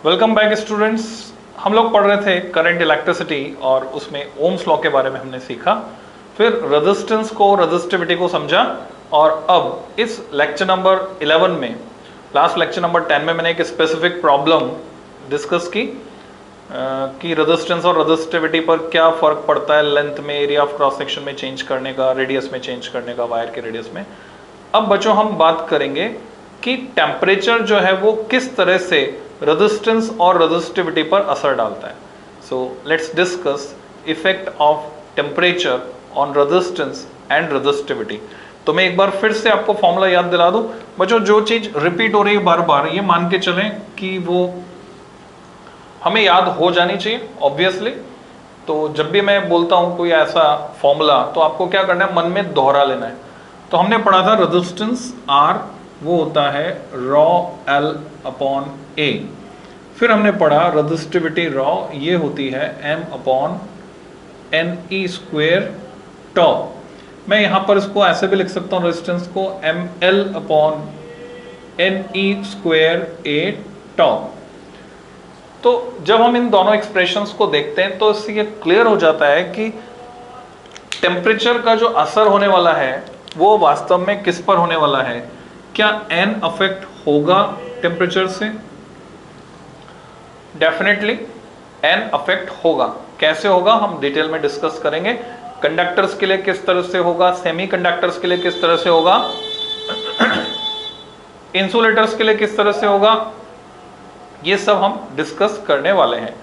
Welcome back students. हम लोग पढ़ रहे थे करंट इलेक्ट्रिसिटी और उसमें ओम्स लॉ के बारे में हमने सीखा, फिर रेजिस्टेंस को, रेजिस्टिविटी को समझा। और अब इस लेक्चर नंबर 11 में, लास्ट लेक्चर नंबर 10 में मैंने एक स्पेसिफिक प्रॉब्लम डिस्कस की कि रेजिस्टेंस और रेजिस्टिविटी पर क्या फर्क पड़ता है लेंथ में, एरिया ऑफ क्रॉस सेक्शन में चेंज करने का, रेडियस में चेंज करने का, वायर के रेडियस में। अब बच्चों हम बात करेंगे कि टेम्परेचर जो है वो किस तरह से रेजिस्टेंस और रेजिस्टिविटी पर असर डालता है। So let's discuss effect of temperature on resistance and resistivity. तो मैं एक बार फिर से आपको फॉर्मूला याद दिला दूं बच्चों। जो चीज रिपीट हो रही है बार बार, ये मान के चलें कि वो हमें याद हो जानी चाहिए ऑब्वियसली। तो जब भी मैं बोलता हूं कोई ऐसा फॉर्मूला, तो आपको क्या करना है, मन में दोहरा लेना है। तो हमने पढ़ा था रेजिस्टेंस R वो होता है रॉ L अपॉन A। फिर हमने पढ़ा रेजिस्टिविटी रॉ ये होती है M अपॉन NE स्क्वेयर टॉ। मैं यहां पर इसको ऐसे भी लिख सकता हूं, रेजिस्टेंस को ML upon NE square A टॉ। तो जब हम इन दोनों एक्सप्रेशंस को देखते हैं तो इससे ये क्लियर हो जाता है कि टेम्परेचर का जो असर होने वाला है वो वास्तव में किस पर होने वाला है। क्या N अफेक्ट होगा टेम्परेचर से? डेफिनेटली N अफेक्ट होगा। कैसे होगा हम डिटेल में डिस्कस करेंगे। कंडक्टर्स के लिए किस तरह से होगा, सेमी कंडक्टर्स के लिए किस तरह से होगा, इंसुलेटर्स के लिए किस तरह से होगा, ये सब हम डिस्कस करने वाले हैं।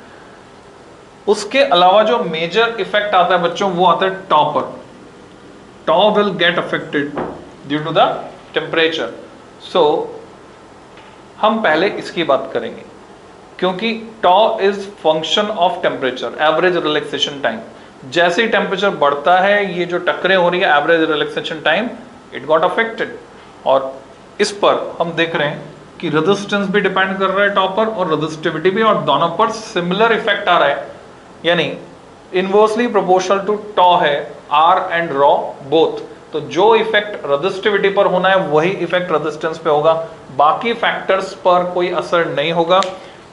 उसके अलावा जो मेजर इफेक्ट आता है बच्चों वो आता है टॉ पर। Tau will get affected due to the temperature. So हम पहले इसकी बात करेंगे क्योंकि tau is function of temperature, average relaxation time. जैसे ही टेम्परेचर बढ़ता है, ये जो टक्करें हो रही है average relaxation time, it got affected. और इस पर हम देख रहे हैं कि रेजिस्टेंस भी डिपेंड कर रहा है टॉ पर और रेजिस्टिविटी भी, और दोनों पर सिमिलर इफेक्ट आ रहा है, यानी इनवर्सली प्रोपोर्शनल टू टॉ है R एंड रॉ बोथ। तो जो इफेक्ट रेजिस्टिविटी पर होना है वही इफेक्ट रेजिस्टेंस पे होगा, बाकी फैक्टर्स पर कोई असर नहीं होगा।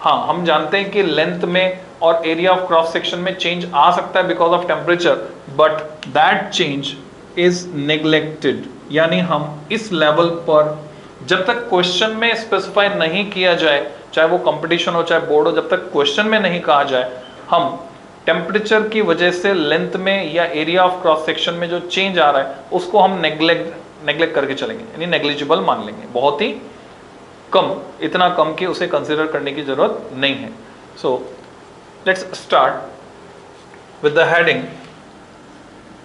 हाँ, हम जानते हैं कि लेंथ में और एरिया ऑफ क्रॉस सेक्शन में चेंज आ सकता है because of temperature, but that change is neglected. यानी हम इस लेवल पर जब तक क्वेश्चन में स्पेसिफाई नहीं किया जाए, चाहे वो कंपटीशन हो चाहे बोर्ड हो, जब तक क्वेश्चन में नहीं कहा जाए, हम टेम्परेचर की वजह से लेंथ में या एरिया ऑफ क्रॉस सेक्शन में जो चेंज आ रहा है उसको हम नेग्लेक्ट करके चलेंगे, यानी नेग्लिजिबल मान लेंगे, बहुत ही कम, इतना कम कि उसे कंसीडर करने की जरूरत नहीं है। So let's start with the heading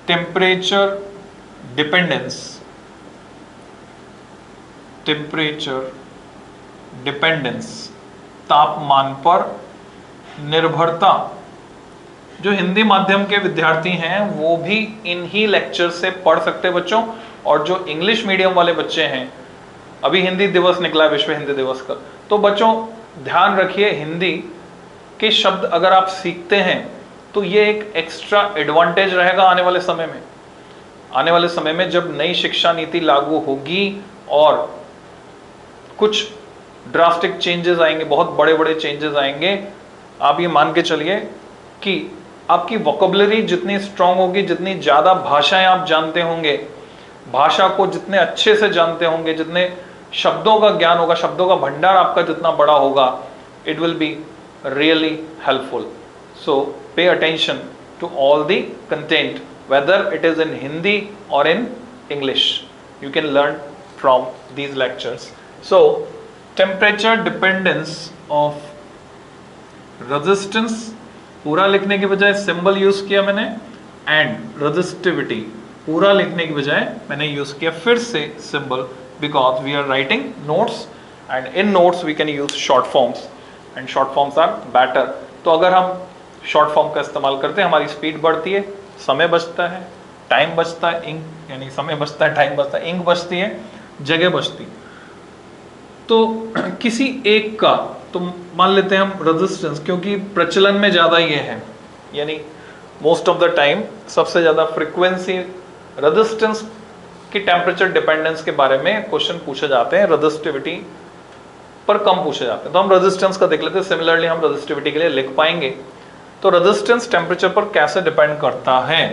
temperature dependence. Temperature dependence, तापमान पर निर्भरता। जो हिंदी माध्यम के विद्यार्थी हैं वो भी इन्हीं लेक्चर से पढ़ सकते हैं बच्चों, और जो इंग्लिश मीडियम वाले बच्चे हैं, अभी हिंदी दिवस निकला है, विश्व हिंदी दिवस का, तो बच्चों ध्यान रखिए, हिंदी के शब्द अगर आप सीखते हैं तो ये एक एक्स्ट्रा एडवांटेज रहेगा आने वाले समय में। आने वाले समय में जब नई शिक्षा नीति लागू होगी और कुछ ड्रास्टिक चेंजेस आएंगे, बहुत बड़े बड़े चेंजेस आएंगे, आप ये मान के चलिए कि आपकी वोकेबुलरी जितनी स्ट्रांग होगी, जितनी ज़्यादा भाषाएं आप जानते होंगे, भाषा को जितने अच्छे से जानते होंगे, जितने शब्दों का ज्ञान होगा, शब्दों का भंडार आपका जितना बड़ा होगा, it will be really helpful. So pay attention to all the content, whether it is in Hindi और in English, you can learn from these lectures. So temperature dependence of resistance, पूरा लिखने के बजाय सिंबल यूज किया मैंने, and resistivity पूरा लिखने की बजाय मैंने यूज किया फिर से symbol, because we are writing notes and in notes we can use short forms and short forms are better. तो अगर हम शॉर्ट फॉर्म का इस्तेमाल करते हैं, हमारी स्पीड बढ़ती है, समय बचता है, टाइम बचता है, इंक यानी समय बचता है, टाइम बचता है, इंक बचती है, जगह बचती। तो किसी एक का, तो मान लेते हैं हम रेजिस्टेंस, क्योंकि प्रचलन में ज़्यादा ये है, यानी मोस्ट ऑफ द टाइम सबसे ज़्यादा फ्रीक्वेंसी रेजिस्टेंस की टेम्परेचर डिपेंडेंस के बारे में क्वेश्चन पूछे जाते हैं, रेजिस्टिविटी पर कम पूछे जाते हैं। तो हम रेजिस्टेंस का देख लेते हैं। सिमिलरली हम रेजिस्टिविटी के लिए लिख पाएंगे। तो रेजिस्टेंस टेम्परेचर पर कैसे डिपेंड करता है?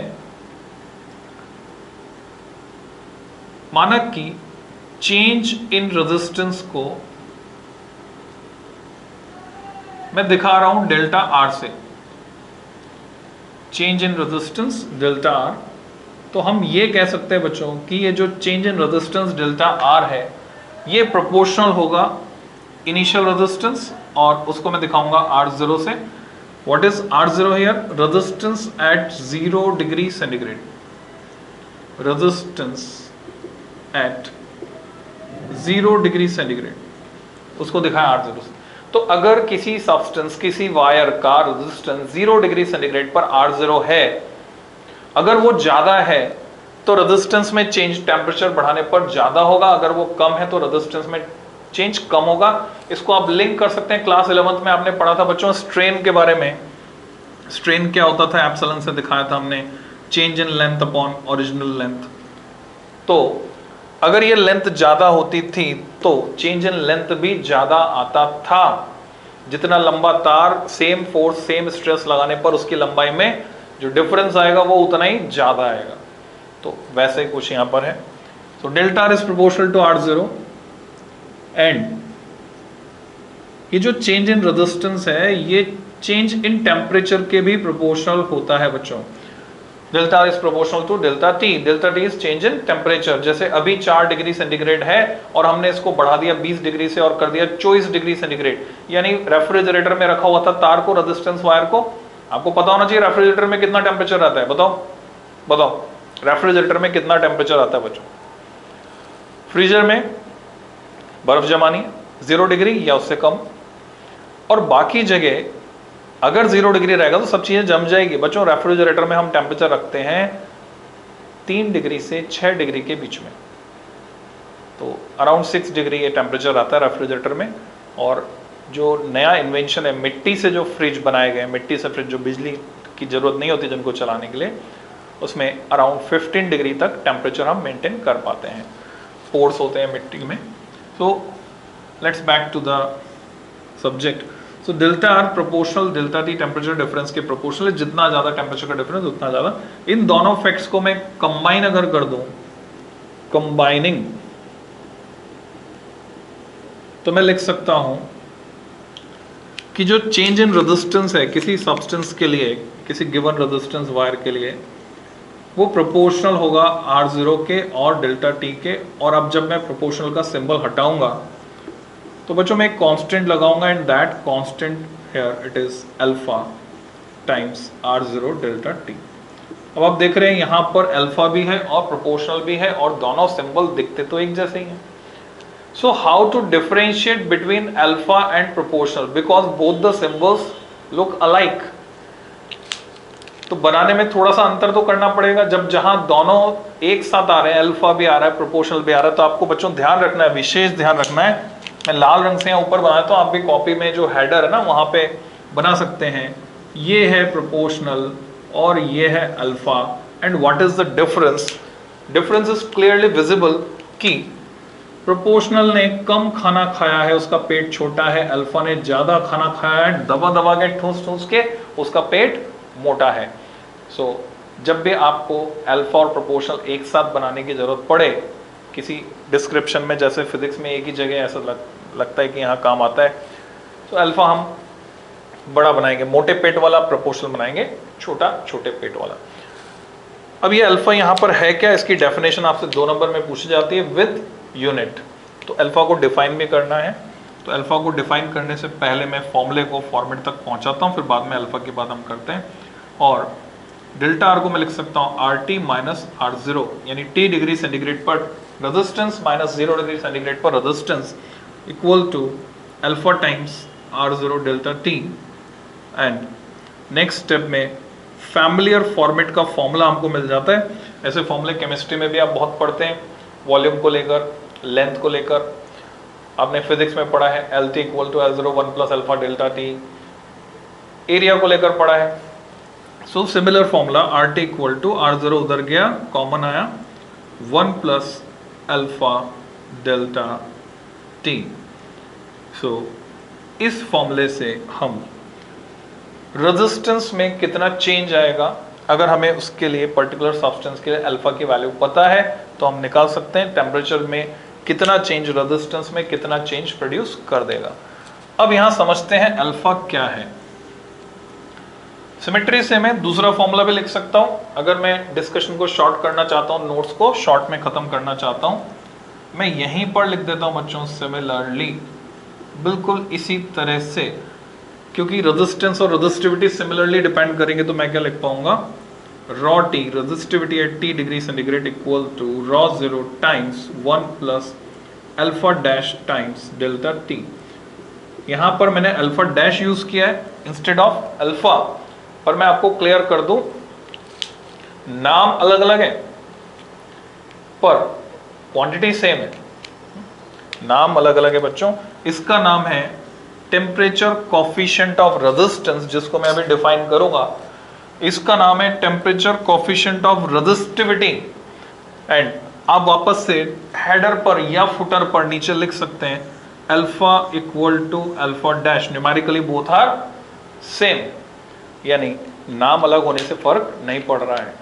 माना कि चेंज इन रेजिस्टेंस को मैं दिखा रहा हूं डेल्टा आर से, change in resistance delta R. तो हम ये कह सकते हैं बच्चों कि ये जो change in resistance delta R है ये प्रोपोर्शनल होगा इनिशियल रेजिस्टेंस, और उसको मैं दिखाऊंगा R0 से। What is R0 here? Resistance at 0 degree centigrade, resistance at 0 degree centigrade, उसको दिखाया R0 से। तो अगर किसी सब्सटेंस, किसी वायर का रेजिस्टेंस 0 डिग्री सेंटीग्रेड पर R0 है, अगर वो ज्यादा है तो रेजिस्टेंस में चेंज टेम्परेचर बढ़ाने पर ज्यादा होगा, अगर वो कम है तो रेजिस्टेंस में चेंज कम होगा। इसको आप लिंक कर सकते हैं, क्लास 11th में आपने पढ़ा था बच्चों स्ट्रेन के बारे में। स्ट्रेन क्या होता था? एप्सिलॉन से दिखाया था हमने, change in length upon original length. तो अगर ये लेंथ ज्यादा होती थी तो चेंज इन लेंथ भी ज्यादा आता था। जितना लंबा तार, सेम फोर्स सेम स्ट्रेस लगाने पर उसकी लंबाई में जो डिफरेंस आएगा वो उतना ही ज्यादा आएगा। तो वैसे कुछ यहां पर है। तो delta R is proportional to R0 and ये जो चेंज इन रेजिस्टेंस है ये चेंज इन टेम्परेचर के भी प्रोपोर्शनल होता है बच्चों। Delta R is proportional to delta T. Delta T is change in temperature. जैसे अभी 4 डिग्री सेंटीग्रेड है और हमने इसको बढ़ा दिया 20 डिग्री से और कर दिया 24 डिग्री सेंटीग्रेड, यानी रेफ्रिजरेटर में रखा हुआ था तार को, रेजिस्टेंस वायर को। आपको पता होना चाहिए रेफ्रिजरेटर में कितना टेम्परेचर आता है, बताओ बताओ, रेफ्रिजरेटर में कितना टेम्परेचर आता है बच्चों? फ्रीजर में बर्फ जमानी 0 डिग्री या उससे कम, और बाकी जगह अगर 0 डिग्री रहेगा तो सब चीजें जम जाएगी बच्चों। रेफ्रिजरेटर में हम टेम्परेचर रखते हैं 3 डिग्री से 6 डिग्री के बीच में, तो अराउंड 6 डिग्री ये टेम्परेचर आता है रेफ्रिजरेटर में। और जो नया इन्वेंशन है, मिट्टी से जो फ्रिज बनाए गए, मिट्टी से फ्रिज जो बिजली की जरूरत नहीं होती जिनको चलाने के लिए, उसमें अराउंड 15 डिग्री तक टेम्परेचर हम मेंटेन कर पाते हैं। पोर्स होते हैं मिट्टी में। So let's back to the subject. So delta R proportional delta T temperature difference के प्रोपोर्शनल। जितना ज्यादा टेम्परेचर का डिफरेंस उतना ज्यादा। इन दोनों फैक्ट्स को मैं कंबाइन अगर कर दूं, कंबाइनिंग, तो मैं लिख सकता हूं कि जो चेंज इन रेजिस्टेंस है किसी सब्सटेंस के लिए, किसी गिवन रेजिस्टेंस वायर के लिए, वो प्रोपोर्शनल होगा R0 के और डेल्टा टी के। और अब जब मैं प्रोपोर्शनल का सिंबल हटाऊंगा तो बच्चों मैं एक कांस्टेंट लगाऊंगा and that constant here it is alpha times R0 delta T. अब आप देख रहे हैं यहां पर अल्फा भी है और प्रोपोर्शनल भी है और दोनों सिंबल दिखते तो एक जैसे ही हैं। So how to differentiate between alpha and proportional? Because both the symbols look alike. तो बनाने में थोड़ा सा अंतर तो करना पड़ेगा। जब जहां दोनों एक साथ आ रहे हैं, अल्फा भी आ रहा है प्रोपोर्शनल भी आ रहा है, तो आपको बच्चों ध्यान रखना है, विशेष ध्यान रखना है। मैं लाल रंग से यहाँ ऊपर बनाया तो आप भी कॉपी में जो हेडर है ना वहां पे बना सकते हैं। ये है प्रोपोर्शनल और ये है alpha. And what is the difference? Difference is clearly visible कि प्रोपोर्शनल ने कम खाना खाया है, उसका पेट छोटा है। अल्फा ने ज्यादा खाना खाया है, दबा दबा के ठूस ठूस के उसका पेट मोटा है। सो जब भी आपको अल्फा और प्रोपोर्शनल एक साथ बनाने की जरूरत पड़े किसी डिस्क्रिप्शन में, जैसे फिजिक्स में एक ही जगह ऐसा लगता है कि यहाँ काम आता है, तो अल्फा हम बड़ा बनाएंगे मोटे पेट वाला, प्रोपोर्शनल बनाएंगे छोटा छोटे पेट वाला। अब ये अल्फा यहाँ पर है क्या, इसकी डेफिनेशन आपसे 2 नंबर में पूछी जाती है विद यूनिट। तो अल्फा को डिफाइन भी करना है। तो अल्फा को डिफाइन करने से पहले मैं फॉर्मूले को फॉर्मेट तक पहुंचाता हूं, फिर बाद में अल्फा की बात हम करते हैं। और डेल्टा आर को मैं लिख सकता हूं RT माइनस R0, यानी T डिग्री सेंटीग्रेड पर रेजिस्टेंस माइनस 0 डिग्री सेंटीग्रेड पर resistance equal to alpha times R0 delta T। And next step में फैमिलियर फॉर्मेट का फॉर्मूला हमको मिल जाता है। ऐसे फॉर्मूले केमिस्ट्री में भी आप बहुत पढ़ते हैं, वॉल्यूम को लेकर, लेंथ को लेकर। आपने फिजिक्स में पढ़ा है LT equal to L0 1 plus alpha delta T. Area को लेकर पढ़ा है। So similar formula RT equal to R0 उधर गया, कॉमन आया 1 plus alpha delta T. So इस फॉर्मूले से हम रेजिस्टेंस में कितना चेंज आएगा, अगर हमें उसके लिए पर्टिकुलर सब्सटेंस के लिए अल्फा की वैल्यू पता है तो हम निकाल सकते हैं टेम्परेचर में कितना चेंज, रेजिस्टेंस में कितना चेंज प्रोड्यूस कर देगा। अब यहां समझते हैं अल्फा क्या है। सिमेट्री से मैं दूसरा फॉर्मूला भी लिख सकता हूं। अगर मैं डिस्कशन को शॉर्ट करना चाहता हूं, नोट्स को शॉर्ट में खत्म करना चाहता हूं, मैं यहीं पर लिख देता हूं बच्चों, सिमिलरली, बिल्कुल इसी तरह से, क्योंकि रेजिस्टेंस और रेजिस्टिविटी सिमिलरली डिपेंड करेंगे, तो मैं क्या लिख पाऊंगा, rho T resistivity at T degree centigrade equal to rho 0 times 1 plus alpha dash times delta T. यहां पर मैंने अल्फा डैश यूज किया है इंस्टेड ऑफ अल्फा, पर मैं आपको क्लियर कर दूं, नाम अलग अलग है पर क्वांटिटी सेम है। नाम अलग अलग है बच्चों। इसका नाम है टेम्परेचर कोफिशिएंट ऑफ रेजिस्टेंस, जिसको मैं अभी डिफाइन करूंगा। इसका नाम है temperature coefficient of resistivity. And आप वापस से हेडर पर या फुटर पर नीचे लिख सकते हैं alpha equal to alpha dash, numerically both are same, यानी नाम अलग होने से फर्क नहीं पड़ रहा है।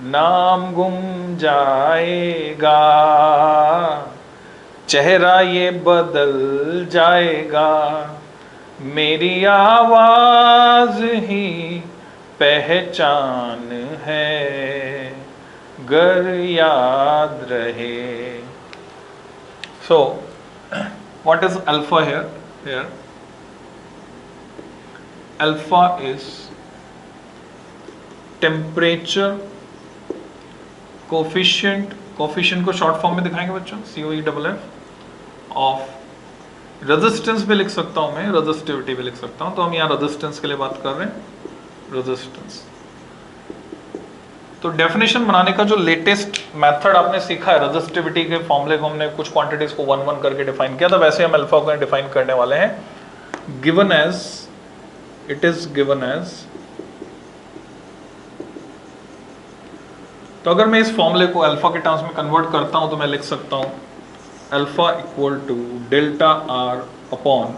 नाम गुम जाएगा, चेहरा ये बदल जाएगा, मेरी आवाज ही पहचान है, गर याद रहे। So what is alpha here? Here alpha is temperature coefficient, coefficient को शॉर्ट फॉर्म में दिखाएंगे बच्चों, COEFF, ऑफ रेजिस्टेंस भी लिख सकता हूं मैं, रेजिस्टिविटी भी लिख सकता हूं, तो हम यहां रेजिस्टेंस के लिए बात कर रहे हैं, रेजिस्टेंस। तो डेफिनेशन बनाने का जो लेटेस्ट मेथड आपने सीखा है, रेजिस्टिविटी के फॉर्मूले को हमने कुछ क्वांटिटीज को 1 1 करके डिफाइन किया था, वैसे हम अल्फा को डिफाइन करने वाले हैं। Given as, it is given as, तो अगर मैं इस फॉर्मूले को अल्फा के टर्म्स में कन्वर्ट करता हूं तो मैं लिख सकता हूं alpha equal to delta R upon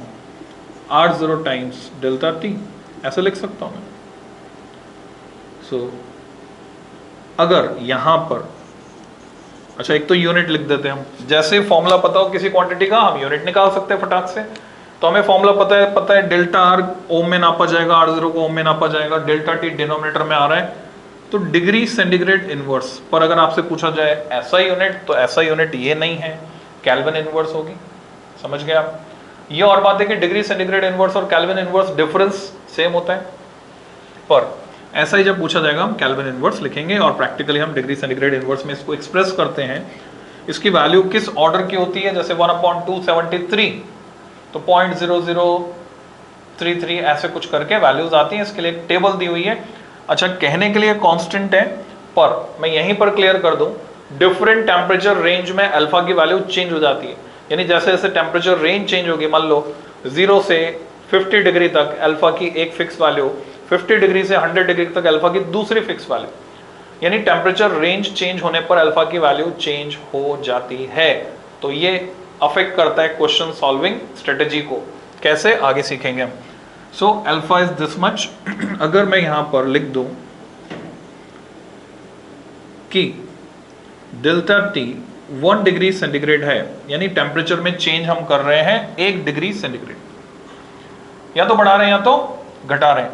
R0 times delta T, ऐसे लिख सकता हूं मैं। सो अगर यहां पर, अच्छा एक तो यूनिट लिख देते हैं हम, जैसे फॉर्मूला पता हो किसी क्वांटिटी का हम यूनिट निकाल सकते हैं फटाक से। तो हमें फॉर्मूला पता है डेल्टा आर ओम में नापा जाएगा, R0 को ओम में नापा जाएगा, डेल्टा टी डिनोमिनेटर में आ रहा है, तो डिग्री सेंटीग्रेड इनवर्स। पर अगर आपसे पूछा जाए ऐसा यूनिट, तो ऐसा यूनिट ये नहीं है, केल्विन इनवर्स होगी। समझ गए आप? ये और बात है कि डिग्री सेंटीग्रेड इनवर्स और केल्विन इनवर्स डिफरेंस सेम होता है, पर ऐसा ही जब पूछा जाएगा हम केल्विन इनवर्स लिखेंगे, और प्रैक्टिकली हम डिग्री सेंटीग्रेड इनवर्स में इसको एक्सप्रेस करते हैं। इसकी वैल्यू किस ऑर्डर की होती है, जैसे 1/273, तो 0.0033 ऐसे कुछ करके वैल्यूज आती हैं। इसके लिए एक टेबल दी हुई है। अच्छा, कहने के लिए कांस्टेंट है, पर मैं यहीं पर क्लियर कर दूं, डिफरेंट टेम्परेचर रेंज में अल्फा की वैल्यू चेंज हो जाती है। यानी जैसे जैसे टेम्परेचर रेंज चेंज होगी, मान लो 0 से 50 डिग्री तक अल्फा की एक फिक्स वैल्यू, 50 डिग्री से 100 डिग्री तक अल्फा की दूसरी फिक्स वैल्यू, यानी टेम्परेचर रेंज चेंज होने पर अल्फा की वैल्यू चेंज हो जाती है। तो ये अफेक्ट करता है क्वेश्चन सॉल्विंग स्ट्रेटेजी को, कैसे आगे सीखेंगे हम। So alpha is this much. अगर मैं यहां पर लिख दूं कि डेल्टा टी 1 डिग्री सेंटीग्रेड है, यानी टेम्परेचर में चेंज हम कर रहे हैं 1 डिग्री सेंटीग्रेड, या तो बढ़ा रहे हैं या तो घटा रहे हैं,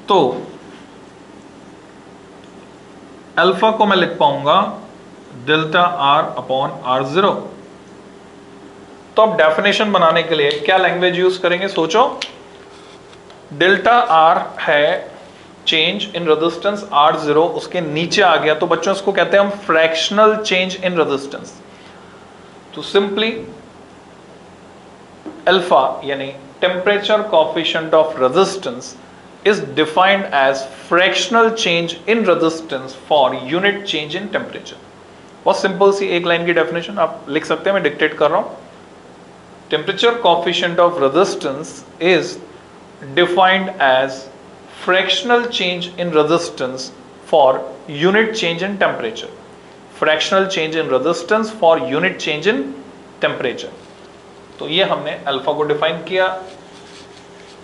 तो अल्फा को मैं लिख पाऊंगा डेल्टा आर अपॉन R0। तो अब डेफिनेशन बनाने के लिए क्या लैंग्वेज यूज करेंगे, सोचो। डेल्टा आर है चेंज इन रेजिस्टेंस, R0 उसके नीचे आ गया, तो बच्चों इसको कहते हैं हम फ्रैक्शनल चेंज इन रेजिस्टेंस। तो सिंपली अल्फा यानी temperature coefficient of resistance is defined as fractional change in resistance for unit change in temperature। बहुत सिंपल सी एक लाइन की डेफिनेशन आप लिख सकते हैं, मैं डिक्टेट कर रहा हूं। Temperature coefficient of resistance is defined as fractional change in resistance for unit change in temperature। fractional change in resistance for unit change in temperature। तो ये हमने अल्फा को डिफाइन किया।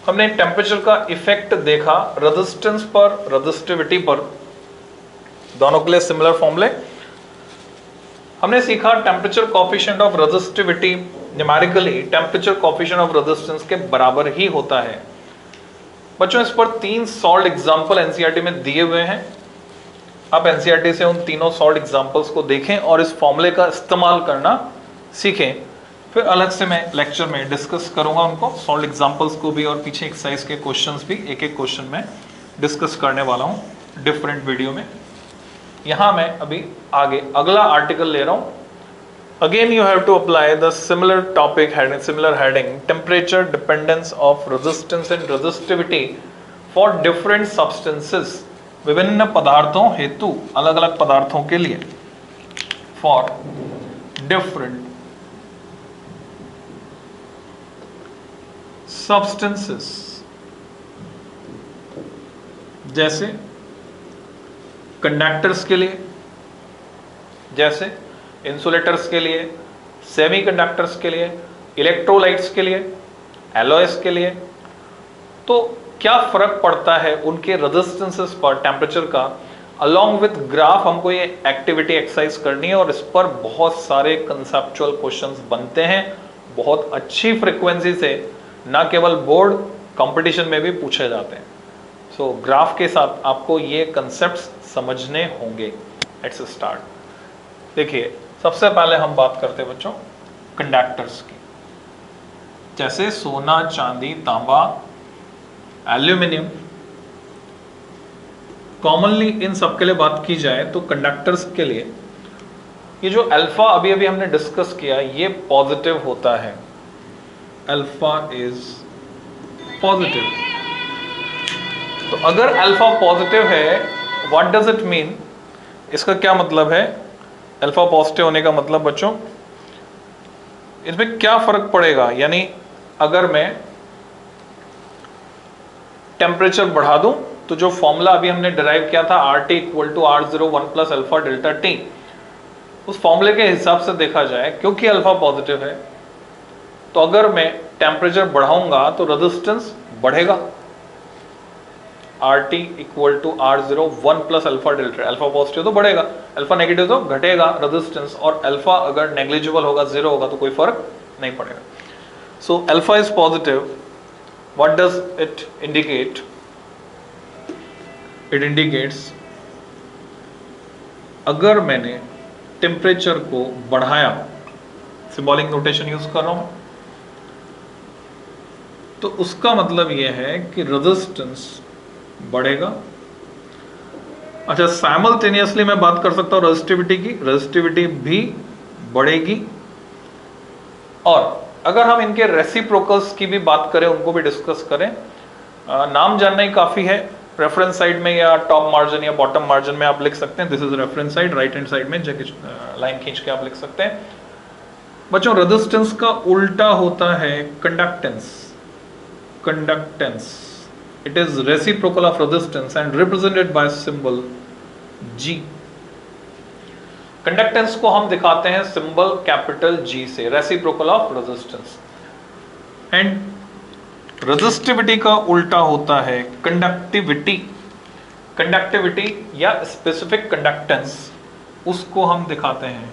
हमने टेम्परेचर का इफेक्ट देखा रेजिस्टेंस पर, रेजिस्टिविटी पर, दोनों के लिए सिमिलर फॉर्मूले। हमने सीखा temperature coefficient of resistivity numerically temperature coefficient of resistance के बराबर ही होता है। बच्चों इस पर 3 सॉल्व एग्जांपल एनसीईआरटी में दिए हुए हैं। आप एनसीईआरटी से उन तीनों सॉल्व एग्जांपल्स को देखें और इस फॉर्मूले का इस्तेमाल करना सीखें। फिर अलग से मैं लेक्चर में डिस्कस करूंगा उनको, सॉल्व एग्जांपल्स को भी और पीछे एक्सरसाइज के क्वेश्चंस भी एक एक क्वेश्चन में डिस्कस करने वाला हूं डिफरेंट वीडियो में। यहां मैं अभी आगे अगला आर्टिकल ले रहा हूं। Again you have to apply the similar topic heading, similar heading, temperature dependence of resistance and resistivity for different substances, विभिन्न पदार्थों हेतु, अलग अलग पदार्थों के लिए, फॉर डिफरेंट सब्सटेंसेस, जैसे कंडक्टर्स के लिए, जैसे इंसुलेटर्स के लिए, सेमीकंडक्टर्स के लिए, इलेक्ट्रोलाइट्स के लिए, एलॉयस के लिए। तो क्या फर्क पड़ता है उनके रेजिस्टेंसेस पर टेम्परेचर का, अलोंग विथ ग्राफ हमको ये एक्टिविटी एक्सरसाइज करनी है और इस पर बहुत सारे कंसेप्चुअल क्वेश्चंस बनते हैं बहुत अच्छी फ्रीक्वेंसी से, ना केवल बोर्ड कंपटीशन में भी पूछे जाते हैं। सो ग्राफ के साथ आपको ये कंसेप्ट्स समझने होंगे। Let's start. देखिए सबसे पहले हम बात करते हैं बच्चों कंडक्टर्स की, जैसे सोना, चांदी, तांबा, एल्यूमिनियम। कॉमनली इन सब के लिए बात की जाए तो कंडक्टर्स के लिए ये जो अल्फा अभी अभी हमने डिस्कस किया ये पॉजिटिव होता है। Alpha is positive. तो अगर अल्फा पॉजिटिव है, व्हाट डज इट मीन? इसका क्या मतलब है? अल्फा पॉजिटिव होने का मतलब बच्चों इसमें क्या फर्क पड़ेगा? यानी अगर मैं टेम्परेचर बढ़ा दूं तो जो फॉर्मूला अभी हमने डिराइव किया था RT equal to R01 plus alpha delta T, उस फॉर्मूले के हिसाब से देखा जाए, क्योंकि अल्फा पॉजिटिव है तो अगर मैं टेम्परेचर बढ़ाऊंगा तो रेजिस्टेंस बढ़ेगा। RT equal to R01 plus alpha delta. Alpha positive तो बढ़ेगा, अल्फा नेगेटिव तो घटेगा रेजिस्टेंस, और अल्फा अगर नेग्लिजिबल होगा, जीरो होगा तो कोई फर्क नहीं पड़ेगा। So alpha is positive. What does it indicate? It indicates अगर मैंने टेम्परेचर को बढ़ाया, सिंबॉलिक नोटेशन यूज कर रहा हूं, तो उसका मतलब यह है कि रेजिस्टेंस बढ़ेगा। अच्छा, साइमल्टेनियसली मैं बात कर सकता हूं रेजिस्टिविटी की, रेजिस्टिविटी भी बढ़ेगी। और अगर हम इनके रेसिप्रोकल्स की भी बात करें, उनको भी डिस्कस करें, नाम जानना ही काफी है। रेफरेंस साइड में या टॉप मार्जिन या बॉटम मार्जिन में आप लिख सकते हैं this is reference side, right hand side में लाइन खींच के आप लिख सकते हैं। बच्चों रेजिस्टेंस का उल्टा होता है conductance. Conductance, it is reciprocal of resistance and represented by symbol G। Conductance को हम दिखाते हैं सिंबल कैपिटल G से, reciprocal of resistance. And resistivity का उल्टा होता है कंडक्टिविटी। कंडक्टिविटी या स्पेसिफिक कंडक्टेंस, उसको हम दिखाते हैं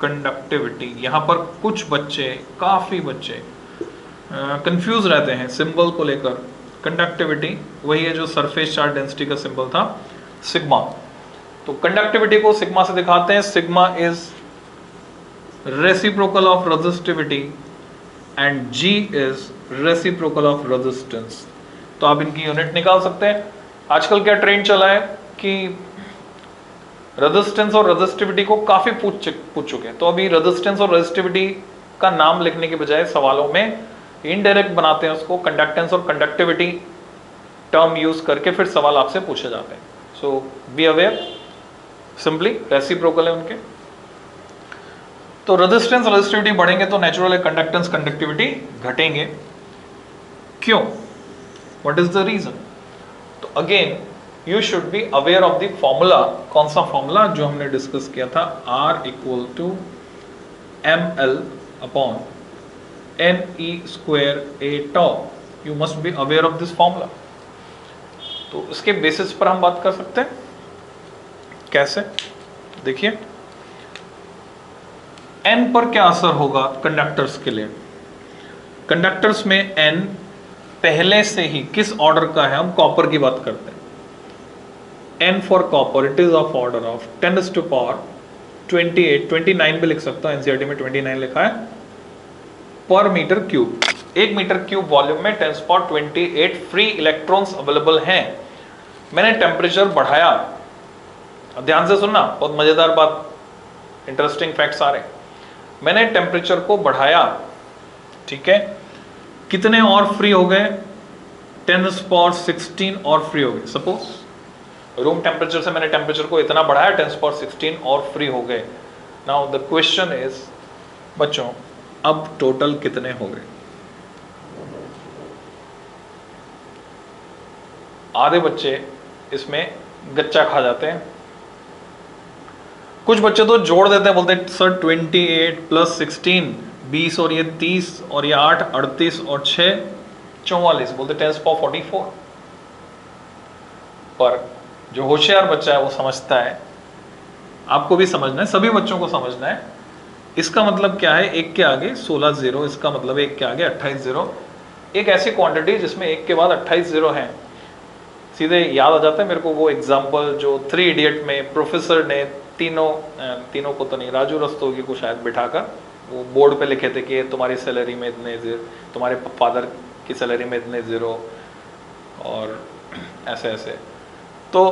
कंडक्टिविटी। यहां पर कुछ बच्चे, काफी बच्चे कंफ्यूज रहते हैं सिंबल को लेकर। कंडक्टिविटी वही है जो सरफेस चार्ज डेंसिटी का सिंबल था, सिग्मा। तो कंडक्टिविटी को सिग्मा से दिखाते हैं। Sigma is reciprocal of resistivity and G is reciprocal of resistance. तो आप इनकी यूनिट निकाल सकते हैं। आजकल क्या ट्रेंड चला है कि रेजिस्टेंस और रेजिस्टिविटी को काफी पूछ चुके हैं, तो अभी रेजिस्टेंस और रेजिस्टिविटी का नाम लिखने के बजाय सवालों में इनडायरेक्ट बनाते हैं उसको, कंडक्टेंस और कंडक्टिविटी टर्म यूज करके फिर सवाल आपसे पूछे जाते हैं। सो बी अवेयर, सिंपली रेसिप्रोकल है उनके। तो रेजिस्टेंस रेजिस्टिविटी बढ़ेंगे तो नेचुरल है कंडक्टेंस कंडक्टिविटी घटेंगे। क्यों? What is the reason? तो again you should be aware of the formula. कौन सा फॉर्मूला? जो हमने डिस्कस किया था, R equal to ml upon Ne² tau। You must be aware of this formula. तो इसके बेसिस पर हम बात कर सकते हैं। कैसे? देखिए, n पर क्या असर होगा कंडक्टर्स के लिए। कंडक्टर्स में n पहले से ही किस ऑर्डर का है, हम कॉपर की बात करते हैं। n for copper it is of order of 10⁻28, 29 भी लिख सकता हूं, एनसीईआरटी में 29 लिखा है, पर metre cube. 1 metre cube volume में 10⁻28 फ्री इलेक्ट्रॉन्स अवेलेबल हैं। मैंने टेम्परेचर बढ़ाया, ध्यान से सुनना, बहुत मजेदार बात, इंटरेस्टिंग फैक्ट्स आ रहे हैं। मैंने टेम्परेचर को बढ़ाया, ठीक है, कितने और फ्री हो गए? 10⁻16 और फ्री हो गए। सपोज रूम टेम्परेचर से मैंने टेम्परेचर को इतना बढ़ाया, 10⁻16 और फ्री हो गए। नाउ द क्वेश्चन इज बच्चों, अब टोटल कितने हो गए? आधे बच्चे इसमें गच्चा खा जाते हैं, कुछ बच्चे तो जोड़ देते हैं, बोलते हैं सर 28 + 16 20 और ये 30 और ये 8 38 और 6 44, बोलते 10⁻44। पर जो होशियार बच्चा है वो समझता है, आपको भी समझना है, सभी बच्चों को समझना है, इसका मतलब क्या है, 1 के आगे 16 जीरो, इसका मतलब 1 के आगे 28 जीरो। एक ऐसी क्वांटिटी जिसमें 1 के बाद 28 जीरो हैं, सीधे याद आ जाता है मेरे को वो एग्जाम्पल जो 3 इडियट में प्रोफेसर ने तीनों को तो नहीं, राजू रस्तोगी को शायद बिठाकर वो बोर्ड पे लिखे थे कि तुम्हारी सैलरी में इतने जीरो, तुम्हारे फादर की सैलरी में इतने जीरो, और ऐसे ऐसे। तो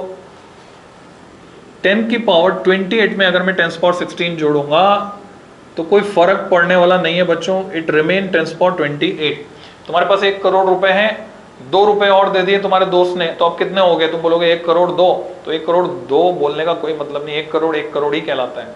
10⁻28 में अगर मैं 10⁻16 जोड़ूंगा तो कोई फर्क पड़ने वाला नहीं है बच्चों, इट रिमेन 10⁻28। तुम्हारे पास 1 करोड़ रुपए हैं, 2 रुपए और दे दिए तुम्हारे दोस्त ने, तो अब कितने हो गए? तुम बोलोगे 1 करोड़ 2, तो 1 करोड़ 2 बोलने का कोई मतलब नहीं, 1 करोड़ ही कहलाता है,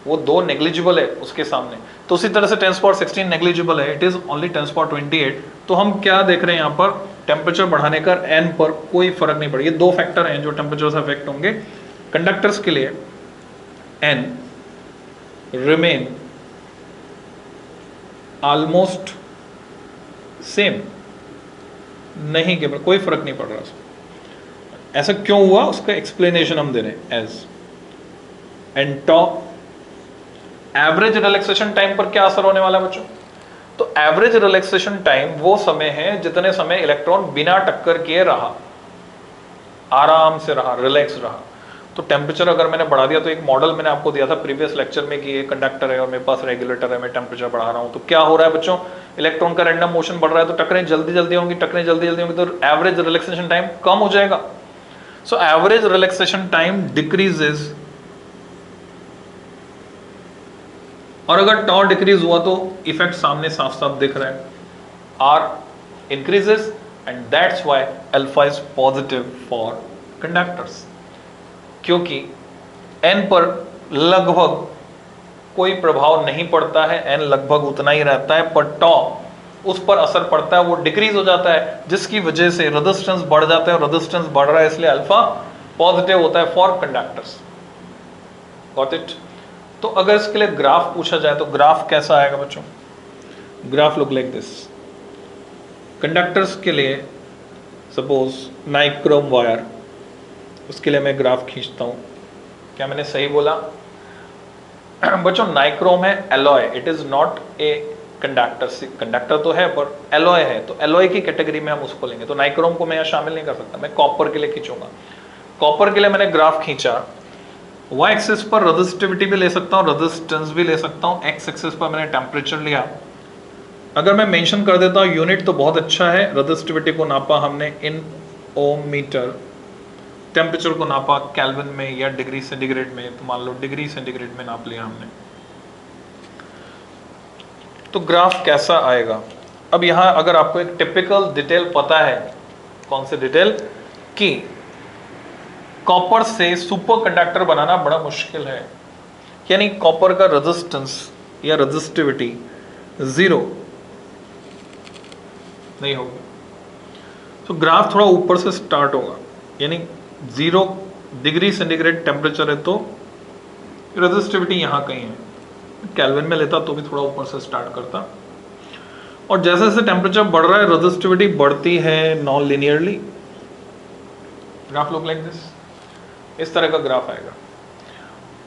वो 2 नेग्लिजिबल है उसके सामने। तो उसी तरह से 10⁻16 नेग्लिजिबल है, इट इज ओनली 10⁻28। तो हम क्या देख रहे हैं यहाँ पर, टेम्परेचर बढ़ाने का n पर कोई फर्क नहीं पड़ा। ये 2 फैक्टर हैं जो टेम्परेचर से अफेक्ट होंगे। कंडक्टर्स के लिए n रिमेन ऑलमोस्ट सेम, नहीं के कोई फर्क नहीं पड़ रहा उसमें। ऐसा क्यों हुआ, उसका एक्सप्लेनेशन हम दे रहे हैं। As and top average relaxation time पर क्या असर होने वाला है बच्चों? तो एवरेज रिलैक्सेशन टाइम वो समय है जितने समय इलेक्ट्रॉन बिना टक्कर किए रहा, आराम से रहा, रिलैक्स रहा। तो टेम्परेचर अगर मैंने बढ़ा दिया, तो एक मॉडल मैंने आपको दिया था प्रीवियस लेक्चर में कि ये कंडक्टर है और मेरे पास रेगुलेटर है, मैं टेम्परेचर बढ़ा रहा हूं, तो क्या हो रहा है बच्चों, इलेक्ट्रॉन का रैंडम मोशन बढ़ रहा है, तो टक्करें जल्दी जल्दी होंगी, तो एवरेज रिलैक्सेशन टाइम कम हो जाएगा। So average relaxation time decreases, और अगर टॉ डिक्रीज हुआ तो इफेक्ट सामने साफ साफ दिख रहा है, R increases, and that's why alpha is positive for conductors, क्योंकि n पर लगभग कोई प्रभाव नहीं पड़ता है, n लगभग उतना ही रहता है, पर टॉ उस पर असर पड़ता है, वो डिक्रीज हो जाता है, जिसकी वजह से रेजिस्टेंस बढ़ जाता है, और रेजिस्टेंस बढ़ रहा है इसलिए अल्फा पॉजिटिव होता है फॉर कंडक्टर्स। Got it? तो अगर इसके लिए ग्राफ पूछा जाए तो ग्राफ कैसा आएगा बच्चों? Graph look like this. Conductors के लिए सपोज नाइक्रोम वायर, उसके लिए मैं ग्राफ खींचता हूं। क्या मैंने सही बोला बच्चों? नाइक्रोम है alloy, it is not a conductor. Conductor तो है पर एलॉय है, तो एलॉय की कैटेगरी में हम उसको लेंगे। तो नाइक्रोम को मैं यहाँ शामिल नहीं कर सकता, मैं कॉपर के लिए खींचूंगा। कॉपर के लिए मैंने ग्राफ खींचा, y एक्सिस पर रेजिस्टिविटी भी ले सकता हूँ, रेजिस्टेंस भी ले सकता हूँ, x एक्सिस पर मैंने टेम्परेचर लिया। अगर मैं मेंशन कर देता हूँ यूनिट तो बहुत अच्छा है, रेजिस्टिविटी को नापा हमने इन ओम मीटर, टेम्परेचर को नापा केल्विन में या डिग्री सेंटीग्रेड में, तो मान लो डिग्री सेंटीग्रेड में नाप लिया हमने। तो ग्राफ कैसा आएगा? अब यहाँ अगर आपको एक टिपिकल डिटेल पता है, कौन सी डिटेल, कि कॉपर से सुपर कंडक्टर बनाना बड़ा मुश्किल है, यानी कॉपर का रेजिस्टेंस या रेजिस्टिविटी 0 नहीं होगी। तो ग्राफ थोड़ा ऊपर से स्टार्ट होगा, यानी 0 डिग्री सेंटीग्रेड टेम्परेचर है तो रेजिस्टिविटी यहाँ कहीं है, केल्विन में लेता तो भी थोड़ा ऊपर से स्टार्ट करता। और जैसे जैसे टेम्परेचर बढ़ रहा है रेजिस्टिविटी बढ़ती है non linearly. Graph look like this, इस तरह का ग्राफ आएगा।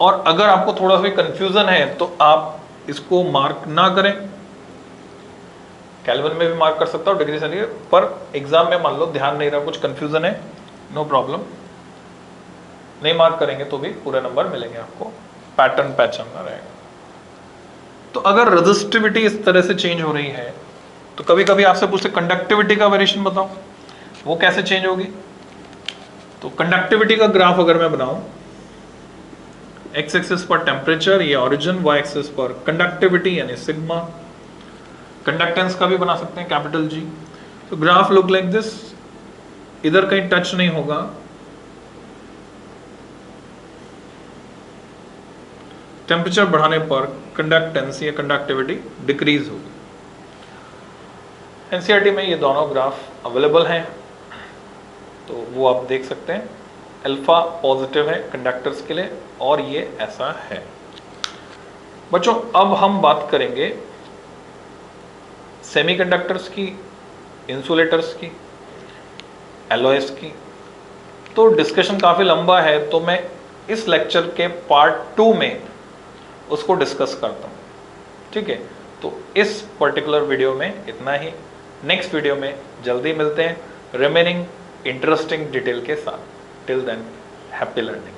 और अगर आपको थोड़ा सा कंफ्यूजन है तो आप इसको मार्क ना करें, केल्विन में भी मार्क कर सकता हूं, डिग्री सेंटीग्रेड पर एग्जाम में मान लो ध्यान नहीं रहा, कुछ कंफ्यूजन है, नो प्रॉब्लम, नहीं मार्क करेंगे तो भी पूरे नंबर मिलेंगे आपको, पैटर्न पहचानना रहेगा। तो अगर रेजिस्टिविटी इस तरह से चेंज हो रही है तो कभी कभी आपसे पूछते कंडक्टिविटी का वेरिएशन बताओ, वो कैसे चेंज होगी। तो कंडक्टिविटी का ग्राफ अगर मैं बनाऊं, एक्स एक्सिस पर टेम्परेचर, ये ओरिजिन, वाई एक्सिस पर कंडक्टिविटी यानी सिग्मा, कंडक्टेंस का भी बना सकते हैं कैपिटल जी। तो ग्राफ लुक लाइक दिस, इधर कहीं टच नहीं होगा, टेम्परेचर बढ़ाने पर कंडक्टेंस या कंडक्टिविटी डिक्रीज होगी। एनसीईआरटी में ये दोनों ग्राफ अवेलेबल हैं, तो वो आप देख सकते हैं। अल्फा पॉजिटिव है कंडक्टर्स के लिए और ये ऐसा है। बच्चों अब हम बात करेंगे सेमीकंडक्टर्स की, इंसुलेटर्स की, एलओएस की। तो डिस्कशन काफी लंबा है, तो मैं इस लेक्चर के पार्ट 2 में उसको डिस्कस करता हूं, ठीक है। तो इस पर्टिकुलर वीडियो में इतना ही, नेक्स्ट वीडियो में जल्दी मिलते हैं रिमेनिंग इंटरेस्टिंग डिटेल के साथ। Till than happy learning.